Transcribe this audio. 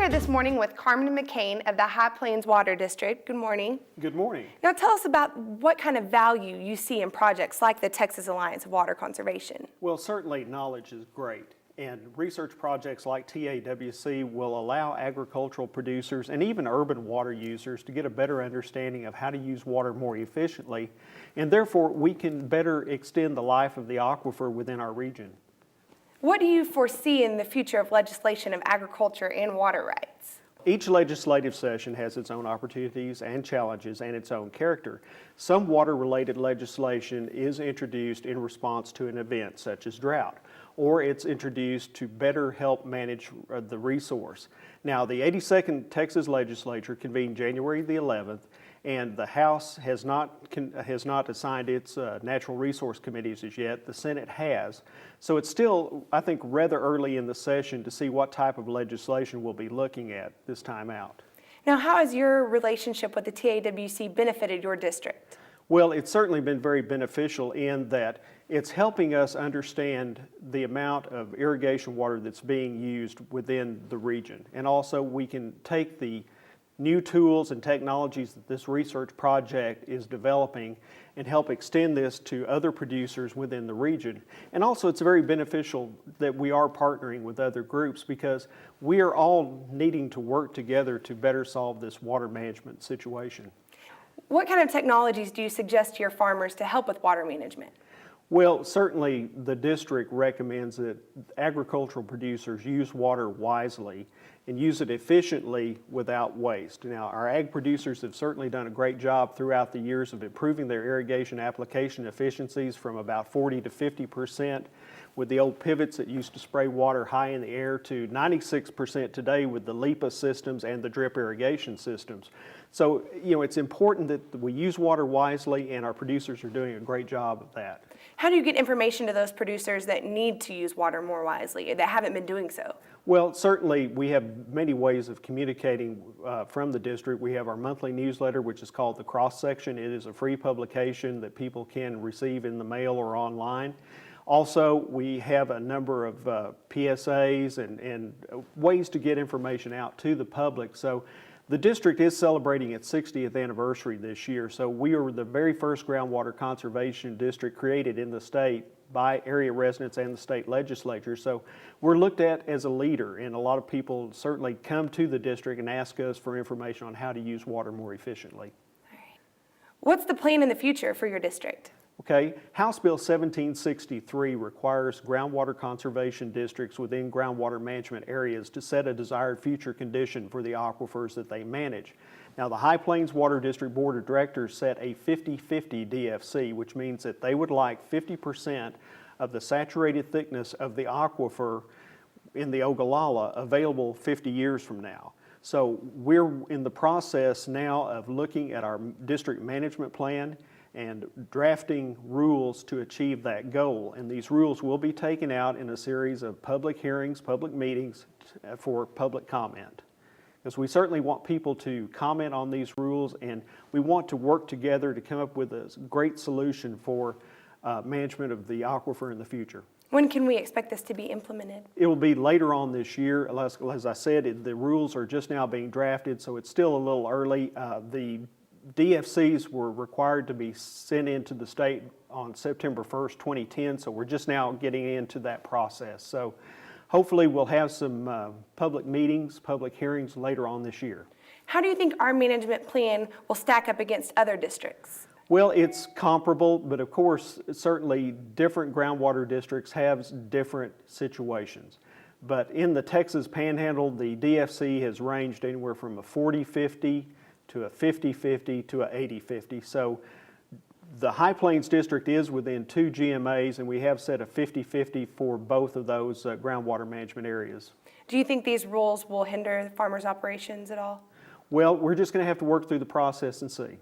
This morning with Carmon and McCain of the High Plains Water District. Good morning. Good morning. Now tell us about what kind of value you see in projects like the Texas Alliance of Water Conservation. Well, certainly knowledge is great, and research projects like TAWC will allow agricultural producers and even urban water users to get a better understanding of how to use water more efficiently, and therefore we can better extend the life of the aquifer within our region. What do you foresee in the future of legislation of agriculture and water rights? Each legislative session has its own opportunities and challenges and its own character. Some water-related legislation is introduced in response to an event such as drought, or it's introduced to better help manage the resource. Now, the 82nd Texas Legislature convened January the 11th, and the House has not assigned its natural resource committees as yet. The Senate has. So it's still, I think, rather early in the session to see what type of legislation we'll be looking at this time out. Now, how has your relationship with the TAWC benefited your district? Well, it's certainly been very beneficial in that it's helping us understand the amount of irrigation water that's being used within the region. And also we can take the new tools and technologies that this research project is developing and help extend this to other producers within the region. And also it's very beneficial that we are partnering with other groups because we are all needing to work together to better solve this water management situation. What kind of technologies do you suggest to your farmers to help with water management? Well, certainly the district recommends that agricultural producers use water wisely and use it efficiently without waste. Now, our ag producers have certainly done a great job throughout the years of improving their irrigation application efficiencies from about 40 to 50% with the old pivots that used to spray water high in the air to 96% today with the LIPA systems and the drip irrigation systems. So, it's important that we use water wisely, and our producers are doing a great job of that. How do you get information to those producers that need to use water more wisely, that haven't been doing so? Well, certainly we have many ways of communicating from the district. We have our monthly newsletter, which is called The Cross Section. It is a free publication that people can receive in the mail or online. Also, we have a number of PSAs and ways to get information out to the public. So the district is celebrating its 60th anniversary this year, so we are the very first groundwater conservation district created in the state by area residents and the state legislature. So we're looked at as a leader, and a lot of people certainly come to the district and ask us for information on how to use water more efficiently. All right. What's the plan in the future for your district? Okay, House Bill 1763 requires groundwater conservation districts within groundwater management areas to set a desired future condition for the aquifers that they manage. Now, the High Plains Water District Board of Directors set a 50-50 DFC, which means that they would like 50% of the saturated thickness of the aquifer in the Ogallala available 50 years from now. So we're in the process now of looking at our district management plan and drafting rules to achieve that goal. And these rules will be taken out in a series of public hearings, public meetings for public comment. Because we certainly want people to comment on these rules, and we want to work together to come up with a great solution for management of the aquifer in the future. When can we expect this to be implemented? It will be later on this year. As I said, the rules are just now being drafted, so it's still a little early. The DFCs were required to be sent into the state on September 1st, 2010, so we're just now getting into that process. So hopefully we'll have some public meetings, public hearings later on this year. How do you think our management plan will stack up against other districts? Well, it's comparable, but of course, certainly different groundwater districts have different situations. But in the Texas Panhandle, the DFC has ranged anywhere from a 40-50 to a 50-50 to a 80-50. So the High Plains District is within 2 GMAs, and we have set a 50-50 for both of those groundwater management areas. Do you think these rules will hinder farmers' operations at all? Well, we're just going to have to work through the process and see.